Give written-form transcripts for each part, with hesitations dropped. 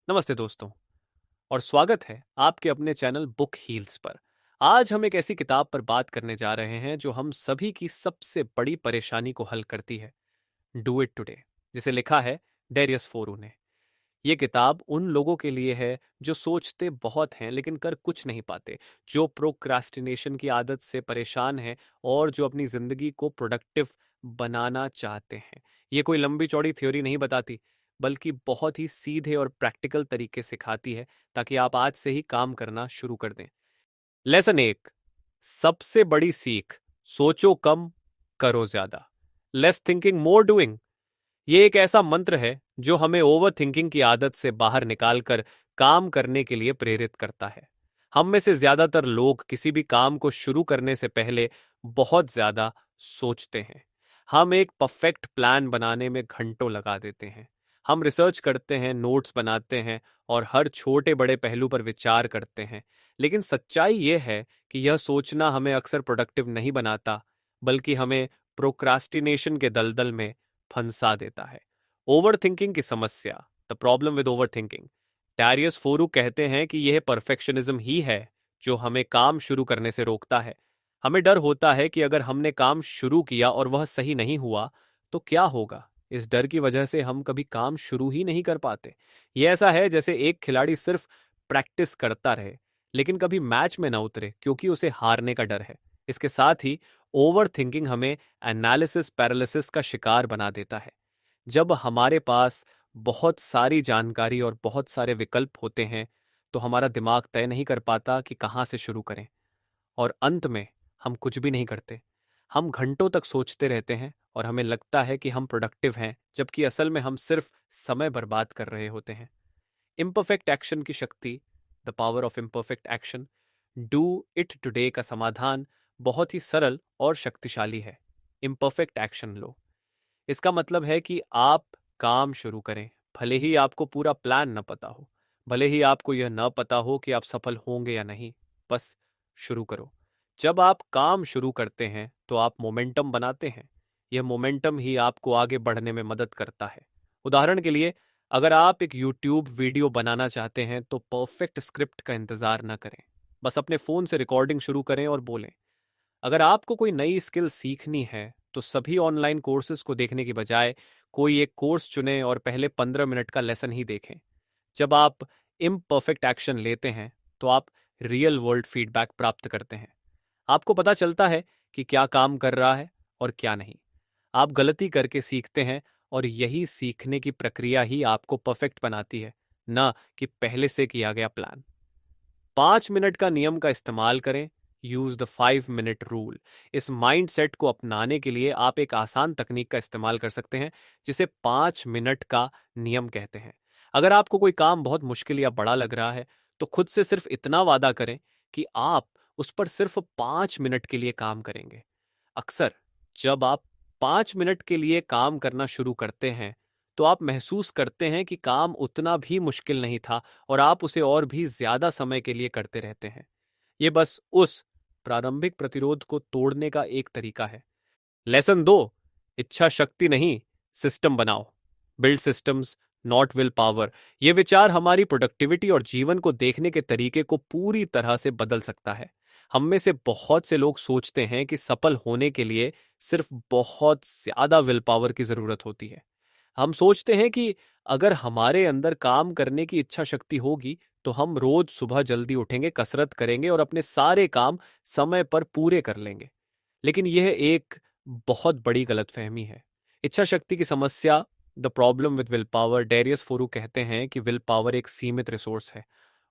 नमस्ते दोस्तों और स्वागत है आपके अपने चैनल बुक हील्स पर। आज हम एक ऐसी किताब पर बात करने जा रहे हैं जो हम सभी की सबसे बड़ी परेशानी को हल करती है, डू इट टुडे, जिसे लिखा है डेरियस फोरू ने। ये किताब उन लोगों के लिए है जो सोचते बहुत हैं लेकिन कर कुछ नहीं पाते, जो प्रोक्रास्टिनेशन की आदत से परेशान हैं और जो अपनी जिंदगी को प्रोडक्टिव बनाना चाहते हैं। ये कोई लंबी चौड़ी थ्योरी नहीं बताती, बल्कि बहुत ही सीधे और प्रैक्टिकल तरीके सिखाती है ताकि आप आज से ही काम करना शुरू कर दें। लेसन एक, सबसे बड़ी सीख, सोचो कम, करो ज्यादा। Less thinking more doing. ये एक ऐसा मंत्र है जो हमें ओवर थिंकिंग की आदत से बाहर निकालकर काम करने के लिए प्रेरित करता है। हम में से ज्यादातर लोग किसी भी काम को शुरू करने से पहले बहुत ज्यादा सोचते हैं। हम एक परफेक्ट प्लान बनाने में घंटों लगा देते हैं। हम रिसर्च करते हैं, नोट्स बनाते हैं और हर छोटे बड़े पहलू पर विचार करते हैं। लेकिन सच्चाई यह है कि यह सोचना हमें अक्सर प्रोडक्टिव नहीं बनाता, बल्कि हमें प्रोक्रास्टिनेशन के दलदल में फंसा देता है। ओवर थिंकिंग की समस्या, the problem with over thinking. Darius फोरू कहते हैं कि यह परफेक्शनिज्म ही है जो हमें काम शुरू करने से रोकता है। हमें डर होता है कि अगर हमने काम शुरू किया और वह सही नहीं हुआ तो क्या होगा। इस डर की वजह से हम कभी काम शुरू ही नहीं कर पाते। यह ऐसा है जैसे एक खिलाड़ी सिर्फ प्रैक्टिस करता रहे लेकिन कभी मैच में ना उतरे क्योंकि उसे हारने का डर है। इसके साथ ही ओवर थिंकिंग हमें एनालिसिस पैरालिसिस का शिकार बना देता है। जब हमारे पास बहुत सारी जानकारी और बहुत सारे विकल्प होते हैं तो हमारा दिमाग तय नहीं कर पाता कि कहाँ से शुरू करें, और अंत में हम कुछ भी नहीं करते। हम घंटों तक सोचते रहते हैं और हमें लगता है कि हम प्रोडक्टिव हैं, जबकि असल में हम सिर्फ समय बर्बाद कर रहे होते हैं। इम्परफेक्ट एक्शन की शक्ति, the power of imperfect action, do it today का समाधान बहुत ही सरल और शक्तिशाली है। इम्परफेक्ट एक्शन लो। इसका मतलब है कि आप काम शुरू करें, भले ही आपको पूरा प्लान न पता हो, भले ही आपको यह न पता हो कि आप सफल होंगे या नहीं, बस शुरू करो। जब आप काम शुरू करते हैं तो आप मोमेंटम बनाते हैं। यह मोमेंटम ही आपको आगे बढ़ने में मदद करता है। उदाहरण के लिए, अगर आप एक यूट्यूब वीडियो बनाना चाहते हैं तो परफेक्ट स्क्रिप्ट का इंतजार न करें। बस अपने फोन से रिकॉर्डिंग शुरू करें और बोलें। अगर आपको कोई नई स्किल सीखनी है तो सभी ऑनलाइन कोर्सेज को देखने की बजाय कोई एक कोर्स चुनें और पहले 15 मिनट का लेसन ही देखें। जब आप इम्परफेक्ट एक्शन लेते हैं तो आप रियल वर्ल्ड फीडबैक प्राप्त करते हैं। आपको पता चलता है कि क्या काम कर रहा है और क्या नहीं। आप गलती करके सीखते हैं और यही सीखने की प्रक्रिया ही आपको परफेक्ट बनाती है, ना कि पहले से किया गया प्लान। 5 मिनट का नियम का इस्तेमाल करें। Use the 5 minute rule. इस माइंडसेट को अपनाने के लिए आप एक आसान तकनीक का इस्तेमाल कर सकते हैं जिसे 5 मिनट का नियम कहते हैं। अगर आपको कोई काम बहुत मुश्किल या बड़ा लग रहा है तो खुद से सिर्फ इतना वादा करें कि आप उस पर सिर्फ 5 मिनट के लिए काम करेंगे। अक्सर जब आप 5 मिनट के लिए काम करना शुरू करते हैं तो आप महसूस करते हैं कि काम उतना भी मुश्किल नहीं था और आप उसे और भी ज्यादा समय के लिए करते रहते हैं। ये बस उस प्रारंभिक प्रतिरोध को तोड़ने का एक तरीका है। लेसन 2, इच्छा शक्ति नहीं, सिस्टम बनाओ। Build systems, not will power. ये विचार हमारी प्रोडक्टिविटी और जीवन को देखने के तरीके को पूरी तरह से बदल सकता है। हम में से बहुत से लोग सोचते हैं कि सफल होने के लिए सिर्फ बहुत ज्यादा विल पावर की जरूरत होती है। हम सोचते हैं कि अगर हमारे अंदर काम करने की इच्छा शक्ति होगी तो हम रोज सुबह जल्दी उठेंगे, कसरत करेंगे और अपने सारे काम समय पर पूरे कर लेंगे। लेकिन यह एक बहुत बड़ी गलतफहमी है। इच्छा शक्ति की समस्या, the problem with will power, Darius फोरू कहते हैं कि विल पावर एक सीमित रिसोर्स है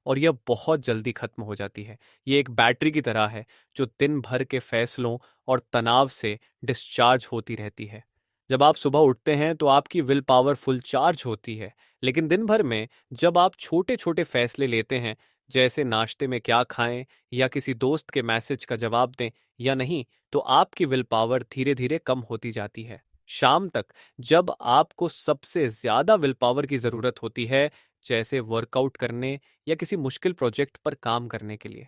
और यह बहुत जल्दी खत्म हो जाती है। ये एक बैटरी की तरह है जो दिन भर के फैसलों और तनाव से डिस्चार्ज होती रहती है। जब आप सुबह उठते हैं तो आपकी विल पावर फुल चार्ज होती है, लेकिन दिन भर में जब आप छोटे छोटे फैसले लेते हैं, जैसे नाश्ते में क्या खाएं या किसी दोस्त के मैसेज का जवाब दें या नहीं, तो आपकी विल पावर धीरे धीरे कम होती जाती है। शाम तक जब आपको सबसे ज्यादा विल पावर की जरूरत होती है, जैसे वर्कआउट करने या किसी मुश्किल प्रोजेक्ट पर काम करने के लिए,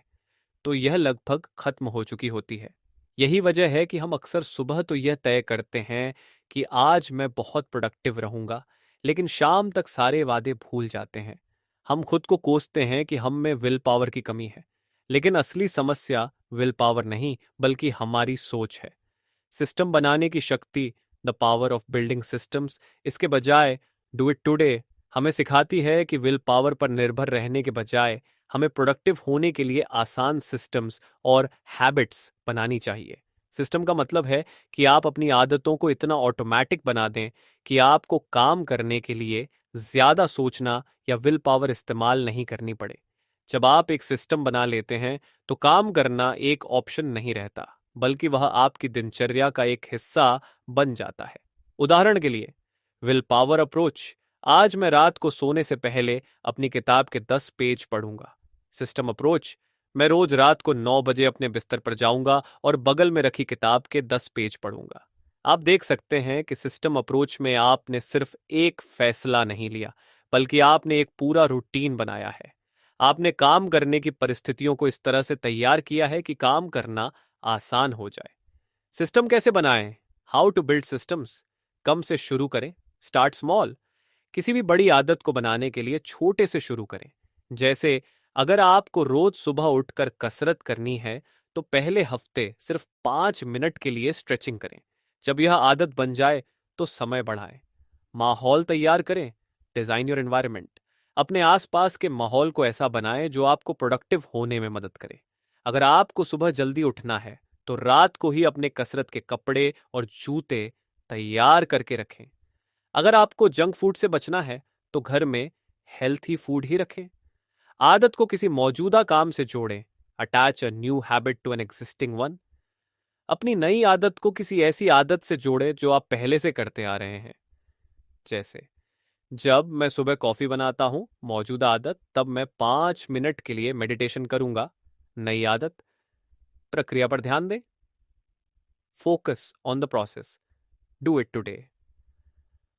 तो यह लगभग खत्म हो चुकी होती है। यही वजह है कि हम अक्सर सुबह तो यह तय करते हैं कि आज मैं बहुत प्रोडक्टिव रहूंगा, लेकिन शाम तक सारे वादे भूल जाते हैं। हम खुद को कोसते हैं कि हम में विल पावर की कमी है, लेकिन असली समस्या विल पावर नहीं बल्कि हमारी सोच है। सिस्टम बनाने की शक्ति, the power of building systems, इसके बजाय डू इट टुडे हमें सिखाती है कि विल पावर पर निर्भर रहने के बजाय हमें प्रोडक्टिव होने के लिए आसान सिस्टम्स और हैबिट्स बनानी चाहिए। सिस्टम का मतलब है कि आप अपनी आदतों को इतना ऑटोमेटिक बना दें कि आपको काम करने के लिए ज्यादा सोचना या विल पावर इस्तेमाल नहीं करनी पड़े। जब आप एक सिस्टम बना लेते हैं तो काम करना एक ऑप्शन नहीं रहता, बल्कि वह आपकी दिनचर्या का एक हिस्सा बन जाता है। उदाहरण के लिए, विल पावर अप्रोच, आज मैं रात को सोने से पहले अपनी किताब के 10 पेज पढ़ूंगा। सिस्टम अप्रोच, मैं रोज रात को 9 बजे अपने बिस्तर पर जाऊंगा और बगल में रखी किताब के 10 पेज पढ़ूंगा। आप देख सकते हैं कि सिस्टम अप्रोच में आपने सिर्फ एक फैसला नहीं लिया, बल्कि आपने एक पूरा रूटीन बनाया है। आपने काम करने की परिस्थितियों को इस तरह से तैयार किया है कि काम करना आसान हो जाए। सिस्टम कैसे बनाएं? How to build systems. कम से शुरू करें, स्टार्ट स्मॉल। किसी भी बड़ी आदत को बनाने के लिए छोटे से शुरू करें। जैसे, अगर आपको रोज सुबह उठकर कसरत करनी है तो पहले हफ्ते सिर्फ 5 मिनट के लिए स्ट्रेचिंग करें। जब यह आदत बन जाए तो समय बढ़ाएं। माहौल तैयार करें, डिजाइन योर एनवायरनमेंट। अपने आसपास के माहौल को ऐसा बनाएं जो आपको प्रोडक्टिव होने में मदद करे। अगर आपको सुबह जल्दी उठना है तो रात को ही अपने कसरत के कपड़े और जूते तैयार करके रखें। अगर आपको जंक फूड से बचना है तो घर में हेल्थी फूड ही रखें। आदत को किसी मौजूदा काम से जोड़ें, attach a new habit to an existing one. अपनी नई आदत को किसी ऐसी आदत से जोड़ें जो आप पहले से करते आ रहे हैं। जैसे, जब मैं सुबह कॉफी बनाता हूं, मौजूदा आदत, तब मैं 5 मिनट के लिए मेडिटेशन करूंगा। नई आदत, प्रक्रिया पर ध्यान दें। Focus on the process, do it today.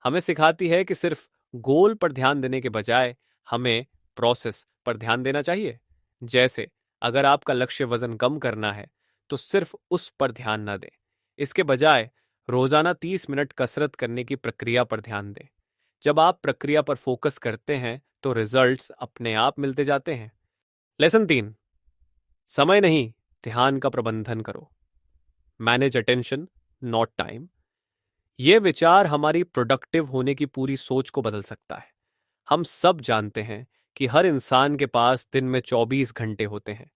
हमें सिखाती है कि सिर्फ गोल पर ध्यान देने के बजाय हमें प्रोसेस पर ध्यान देना चाहिए। जैसे, अगर आपका लक्ष्य वजन कम करना है तो सिर्फ उस पर ध्यान न दें। इसके बजाय रोजाना 30 मिनट कसरत करने की प्रक्रिया पर ध्यान दें। जब आप प्रक्रिया पर फोकस करते हैं तो रिजल्ट्स अपने आप मिलते जाते हैं। लेसन 3, समय नहीं, ध्यान का प्रबंधन करो। Manage attention, not time. यह विचार हमारी प्रोडक्टिव होने की पूरी सोच को बदल सकता है। हम सब जानते हैं कि हर इंसान के पास दिन में 24 घंटे होते हैं,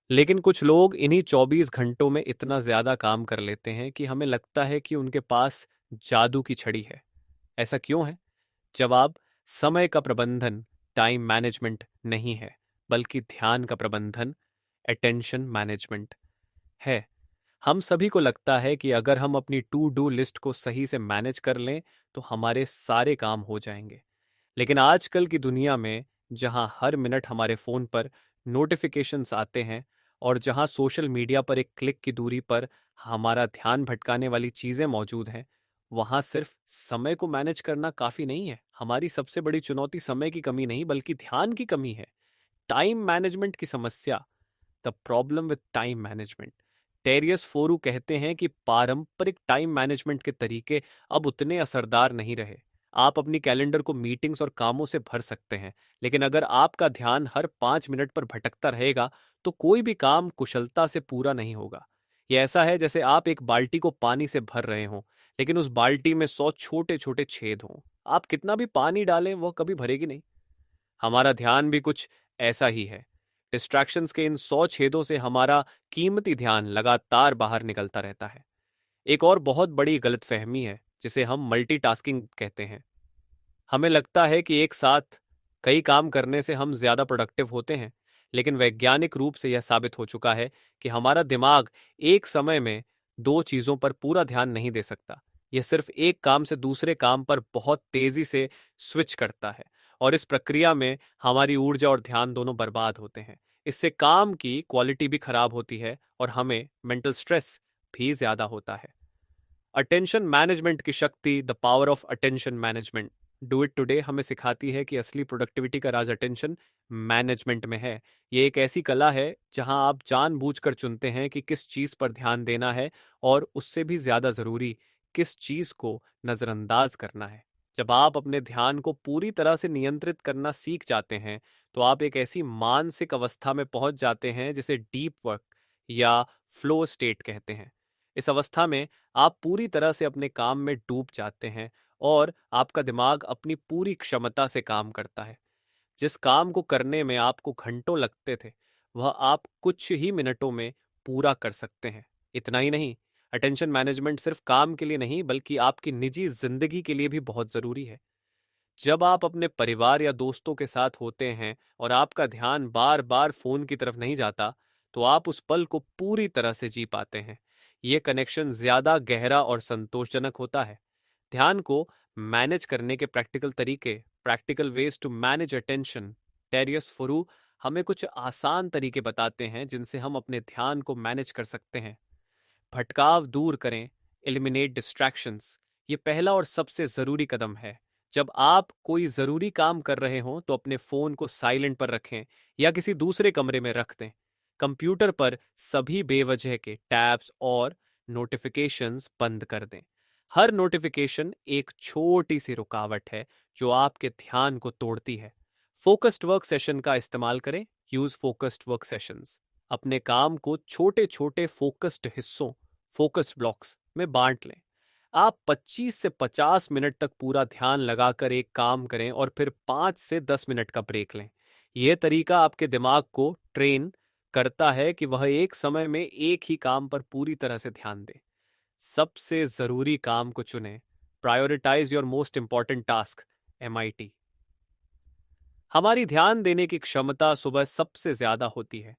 लेकिन कुछ लोग इन्हीं 24 घंटों में इतना ज्यादा काम कर लेते हैं कि हमें लगता है कि उनके पास जादू की छड़ी है। ऐसा क्यों है? जवाब, समय का प्रबंधन, टाइम मैनेजमेंट नहीं है, बल्कि ध्यान का प्रबंधन, अटेंशन मैनेजमेंट है। हम सभी को लगता है कि अगर हम अपनी टू डू लिस्ट को सही से मैनेज कर लें तो हमारे सारे काम हो जाएंगे। लेकिन आजकल की दुनिया में, जहां हर मिनट हमारे फोन पर नोटिफिकेशंस आते हैं और जहां सोशल मीडिया पर एक क्लिक की दूरी पर हमारा ध्यान भटकाने वाली चीजें मौजूद हैं, वहां सिर्फ समय को मैनेज करना काफी नहीं है। हमारी सबसे बड़ी चुनौती समय की कमी नहीं बल्कि ध्यान की कमी है। टाइम मैनेजमेंट की समस्या, the problem with time management. टेरियस फोरू कहते हैं कि पारंपरिक टाइम मैनेजमेंट के तरीके अब उतने असरदार नहीं रहे। आप अपनी कैलेंडर को मीटिंग्स और कामों से भर सकते हैं, लेकिन अगर आपका ध्यान हर 5 मिनट पर भटकता रहेगा तो कोई भी काम कुशलता से पूरा नहीं होगा। यह ऐसा है जैसे आप एक बाल्टी को पानी से भर रहे हों, लेकिन उस बाल्टी में 100 छोटे छोटे छेद हों। आप कितना भी पानी डालें वह कभी भरेगी नहीं। हमारा ध्यान भी कुछ ऐसा ही है। डिस्ट्रैक्शंस के इन 100 छेदों से हमारा कीमती ध्यान लगातार बाहर निकलता रहता है। एक और बहुत बड़ी गलतफहमी है जिसे हम मल्टीटास्किंग कहते हैं। हमें लगता है कि एक साथ कई काम करने से हम ज्यादा प्रोडक्टिव होते हैं, लेकिन वैज्ञानिक रूप से यह साबित हो चुका है कि हमारा दिमाग एक समय में दो चीजों पर पूरा ध्यान नहीं दे सकता। यह सिर्फ एक काम से दूसरे काम पर बहुत तेजी से स्विच करता है, और इस प्रक्रिया में हमारी ऊर्जा और ध्यान दोनों बर्बाद होते हैं। इससे काम की क्वालिटी भी खराब होती है और हमें मेंटल स्ट्रेस भी ज्यादा होता है। अटेंशन मैनेजमेंट की शक्ति, the power of attention management, do it today, हमें सिखाती है कि असली प्रोडक्टिविटी का राज अटेंशन मैनेजमेंट में है। ये एक ऐसी कला है जहां आप जानबूझकर चुनते हैं कि किस चीज पर ध्यान देना है और उससे भी ज्यादा जरूरी किस चीज को नजरअंदाज करना है। जब आप अपने ध्यान को पूरी तरह से नियंत्रित करना सीख जाते हैं, तो आप एक ऐसी मानसिक अवस्था में पहुंच जाते हैं जिसे डीप वर्क या फ्लो स्टेट कहते हैं। इस अवस्था में आप पूरी तरह से अपने काम में डूब जाते हैं और आपका दिमाग अपनी पूरी क्षमता से काम करता है। जिस काम को करने में आपको घंटों लगते थे, वह आप कुछ ही मिनटों में पूरा कर सकते हैं। इतना ही नहीं, अटेंशन मैनेजमेंट सिर्फ काम के लिए नहीं बल्कि आपकी निजी जिंदगी के लिए भी बहुत जरूरी है। जब आप अपने परिवार या दोस्तों के साथ होते हैं और आपका ध्यान बार बार फोन की तरफ नहीं जाता, तो आप उस पल को पूरी तरह से जी पाते हैं। ये कनेक्शन ज्यादा गहरा और संतोषजनक होता है। ध्यान को मैनेज करने के प्रैक्टिकल तरीके, practical ways to manage attention, टेरियस फुरू हमें कुछ आसान तरीके बताते हैं जिनसे हम अपने ध्यान को मैनेज कर सकते हैं। भटकाव दूर करें, एलिमिनेट डिस्ट्रैक्शंस, ये पहला और सबसे जरूरी कदम है। जब आप कोई जरूरी काम कर रहे हों तो अपने फोन को साइलेंट पर रखें या किसी दूसरे कमरे में रख दें। कंप्यूटर पर सभी बेवजह के टैब्स और नोटिफिकेशंस बंद कर दें। हर नोटिफिकेशन एक छोटी सी रुकावट है जो आपके ध्यान को तोड़ती है। फोकस्ड वर्क सेशन का इस्तेमाल करें। Use focused work sessions. अपने काम को छोटे छोटे फोकस्ड हिस्सों, फोकस ब्लॉक्स में बांट लें। आप 25 से 50 मिनट तक पूरा ध्यान लगाकर एक काम करें और फिर 5 से 10 मिनट का ब्रेक लें। यह तरीका आपके दिमाग को ट्रेन करता है कि वह एक समय में एक ही काम पर पूरी तरह से ध्यान दे। सबसे जरूरी काम को चुनें। Prioritise your most important task, MIT। हमारी ध्यान देने की क्षमता सुबह सबसे ज्यादा होती है।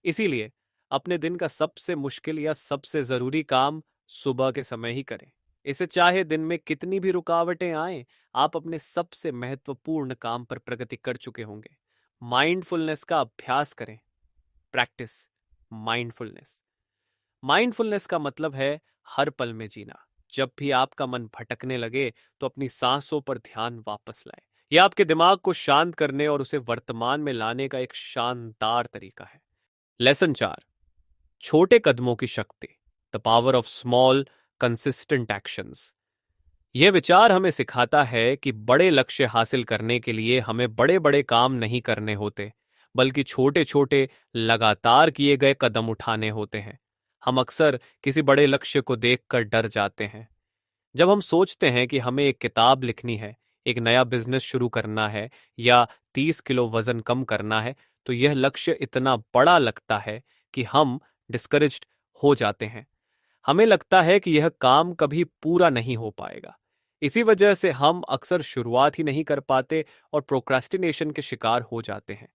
इसीलिए अपने दिन का सबसे मुश्किल या सबसे जरूरी काम सुबह के समय ही करें। इसे चाहे दिन में कितनी भी रुकावटें आएं, आप अपने सबसे महत्वपूर्ण काम पर प्रगति कर चुके होंगे। माइंडफुलनेस का अभ्यास करें। Practice mindfulness. माइंडफुलनेस का मतलब है हर पल में जीना। जब भी आपका मन भटकने लगे तो अपनी सांसों पर ध्यान वापस लाएं। यह आपके दिमाग को शांत करने और उसे वर्तमान में लाने का एक शानदार तरीका है। लेसन 4, छोटे कदमों की शक्ति, the power of small consistent actions. यह विचार हमें सिखाता है कि बड़े लक्ष्य हासिल करने के लिए हमें बड़े बड़े काम नहीं करने होते, बल्कि छोटे छोटे लगातार किए गए कदम उठाने होते हैं। हम अक्सर किसी बड़े लक्ष्य को देखकर डर जाते हैं। जब हम सोचते हैं कि हमें एक किताब लिखनी है, एक नया बिजनेस शुरू करना है या 30 किलो वजन कम करना है, तो यह लक्ष्य इतना बड़ा लगता है कि हम डिस्करेज्ड हो जाते हैं। हमें लगता है कि यह काम कभी पूरा नहीं हो पाएगा। इसी वजह से हम अक्सर शुरुआत ही नहीं कर पाते और प्रोक्रास्टिनेशन के शिकार हो जाते हैं।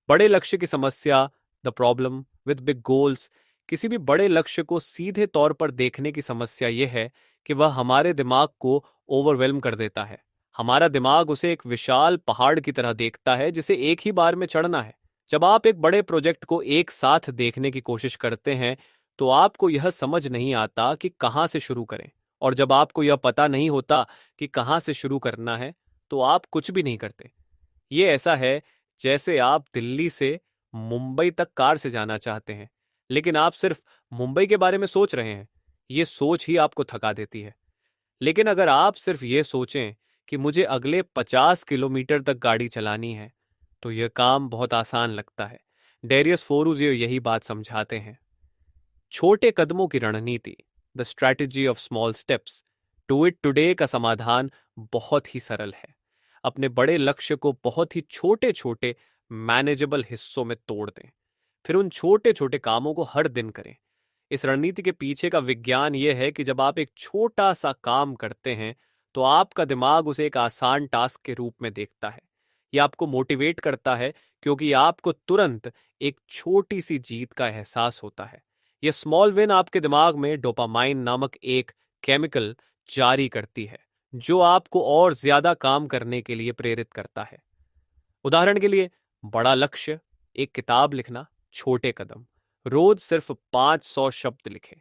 बड़े लक्ष्य की समस्या, the problem with big goals, किसी भी बड़े लक्ष्य को सीधे तौर पर देखने की समस्या यह है कि वह हमारे दिमाग को ओवरवेल्म कर देता है। हमारा दिमाग उसे एक विशाल पहाड़ की तरह देखता है जिसे एक ही बार में चढ़ना है। जब आप एक बड़े प्रोजेक्ट को एक साथ देखने की कोशिश करते हैं, तो आपको यह समझ नहीं आता कि कहां से शुरू करें। और जब आपको यह पता नहीं होता कि कहां से शुरू करना है, तो आप कुछ भी नहीं करते। ये ऐसा है जैसे आप दिल्ली से मुंबई तक कार से जाना चाहते हैं, लेकिन आप सिर्फ मुंबई के बारे में सोच रहे हैं। ये सोच ही आपको थका देती है। लेकिन अगर आप सिर्फ ये सोचें कि मुझे अगले 50 किलोमीटर तक गाड़ी चलानी है, तो यह काम बहुत आसान लगता है। डेरियस फोरूजियो यही बात समझाते हैं। छोटे कदमों की रणनीति, the strategy of small steps, do it today का समाधान बहुत ही सरल है। अपने बड़े लक्ष्य को बहुत ही छोटे छोटे मैनेजेबल हिस्सों में तोड़ दें, फिर उन छोटे छोटे कामों को हर दिन करें। इस रणनीति के पीछे का विज्ञान यह है कि जब आप एक छोटा सा काम करते हैं, तो आपका दिमाग उसे एक आसान टास्क के रूप में देखता है। यह आपको मोटिवेट करता है क्योंकि आपको तुरंत एक छोटी सी जीत का एहसास होता है। यह स्मॉल विन आपके दिमाग में डोपामाइन नामक एक केमिकल जारी करती है, जो आपको और ज्यादा काम करने के लिए प्रेरित करता है। उदाहरण के लिए, बड़ा लक्ष्य, एक किताब लिखना, छोटे कदम, रोज सिर्फ 500 शब्द लिखें।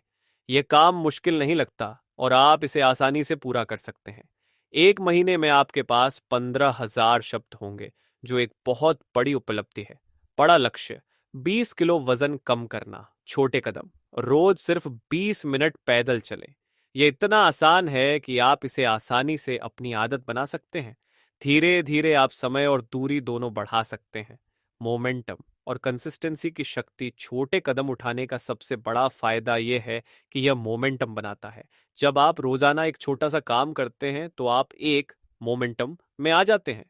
यह काम मुश्किल नहीं लगता और आप इसे आसानी से पूरा कर सकते हैं। एक महीने में आपके पास 15,000 शब्द होंगे, जो एक बहुत बड़ी उपलब्धि है। बड़ा लक्ष्य, 20 किलो वजन कम करना, छोटे कदम, रोज सिर्फ 20 मिनट पैदल चलें। ये इतना आसान है कि आप इसे आसानी से अपनी आदत बना सकते हैं। धीरे धीरे आप समय और दूरी दोनों बढ़ा सकते हैं। मोमेंटम और कंसिस्टेंसी की शक्ति छोटे कदम उठाने का सबसे बड़ा फायदा यह है कि यह मोमेंटम बनाता है। जब आप रोजाना एक छोटा सा काम करते हैं तो आप एक मोमेंटम में आ जाते हैं।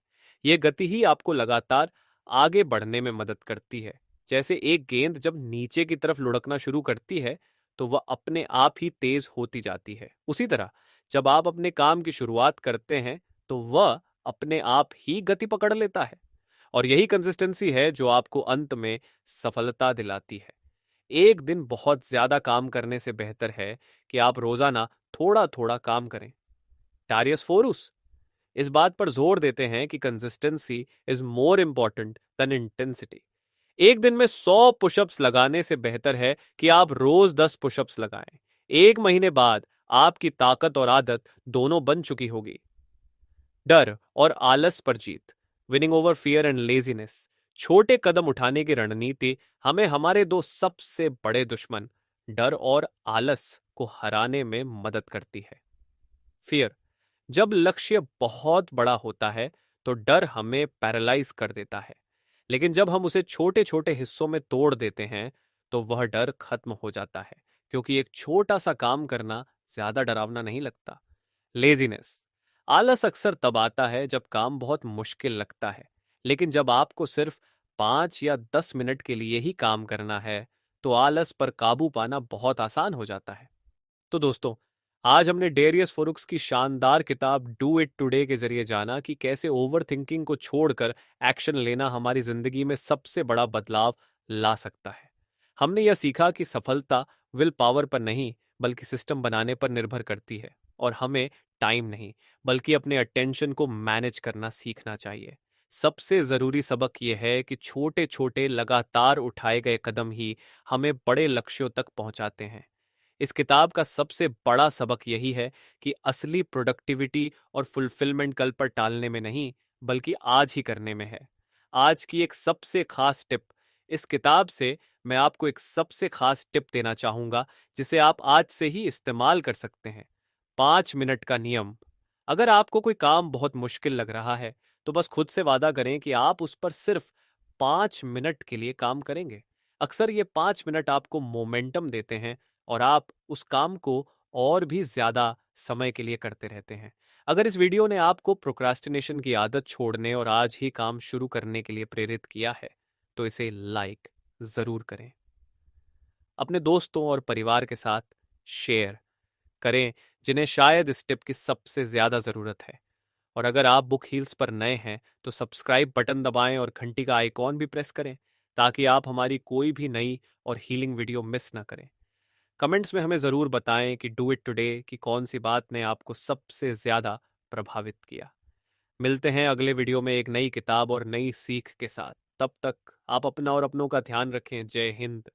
यह गति ही आपको लगातार आगे बढ़ने में मदद करती है। जैसे एक गेंद जब नीचे की तरफ लुढ़कना शुरू करती है तो वह अपने आप ही तेज होती जाती है। उसी तरह जब आप अपने काम की शुरुआत करते हैं तो वह अपने आप ही गति पकड़ लेता है। और यही कंसिस्टेंसी है जो आपको अंत में सफलता दिलाती है। एक दिन बहुत ज्यादा काम करने से बेहतर है कि आप रोजाना थोड़ा थोड़ा काम करें। डारियस फोरूस इस बात पर जोर देते हैं कि consistency is more important than intensity. एक दिन में 100 पुशअप्स लगाने से बेहतर है कि आप रोज 10 पुशअप्स लगाएं। एक महीने बाद आपकी ताकत और आदत दोनों बन चुकी होगी। डर और आलस पर जीत, winning over fear and laziness. छोटे कदम उठाने की रणनीति हमें हमारे दो सबसे बड़े दुश्मन डर और आलस को हराने में मदद करती है। फियर, जब लक्ष्य बहुत बड़ा होता है तो डर हमें पैरालाइज कर देता है, लेकिन जब हम उसे छोटे छोटे हिस्सों में तोड़ देते हैं तो वह डर खत्म हो जाता है, क्योंकि एक छोटा सा काम करना ज्यादा डरावना नहीं लगता। लेजीनेस, आलस अक्सर तब आता है जब काम बहुत मुश्किल लगता है, लेकिन जब आपको सिर्फ 5 या 10 मिनट के लिए ही काम करना है तो आलस पर काबू पाना बहुत आसान हो जाता है। तो दोस्तों, आज हमने डेरियस फोरुक्स की शानदार किताब डू इट टुडे के जरिए जाना कि कैसे ओवर थिंकिंग को छोड़कर एक्शन लेना हमारी जिंदगी में सबसे बड़ा बदलाव ला सकता है। हमने यह सीखा कि सफलता विल पावर पर नहीं बल्कि सिस्टम बनाने पर निर्भर करती है, और हमें टाइम नहीं बल्कि अपने अटेंशन को मैनेज करना सीखना चाहिए। सबसे जरूरी सबक यह है कि छोटे छोटे लगातार उठाए गए कदम ही हमें बड़े लक्ष्यों तक पहुंचाते हैं। इस किताब का सबसे बड़ा सबक यही है कि असली प्रोडक्टिविटी और फुलफिलमेंट कल पर टालने में नहीं बल्कि आज ही करने में है। आज की एक सबसे खास टिप, इस किताब से मैं आपको एक सबसे खास टिप देना चाहूंगा जिसे आप आज से ही इस्तेमाल कर सकते हैं। 5 मिनट का नियम। अगर आपको कोई काम बहुत मुश्किल लग रहा है तो बस खुद से वादा करें कि आप उस पर सिर्फ 5 मिनट के लिए काम करेंगे। अक्सर ये 5 मिनट आपको मोमेंटम देते हैं और आप उस काम को और भी ज्यादा समय के लिए करते रहते हैं। अगर इस वीडियो ने आपको प्रोक्रास्टिनेशन की आदत छोड़ने और आज ही काम शुरू करने के लिए प्रेरित किया है तो इसे लाइक जरूर करें। अपने दोस्तों और परिवार के साथ शेयर करें जिन्हें शायद इस टिप की सबसे ज्यादा जरूरत है। और अगर आप बुक हील्स पर नए हैं तो सब्सक्राइब बटन दबाएं और घंटी का आइकॉन भी प्रेस करें ताकि आप हमारी कोई भी नई और हीलिंग वीडियो मिस ना करें। कमेंट्स में हमें ज़रूर बताएं कि डू इट टुडे की कौन सी बात ने आपको सबसे ज़्यादा प्रभावित किया। मिलते हैं अगले वीडियो में एक नई किताब और नई सीख के साथ। तब तक आप अपना और अपनों का ध्यान रखें। जय हिंद।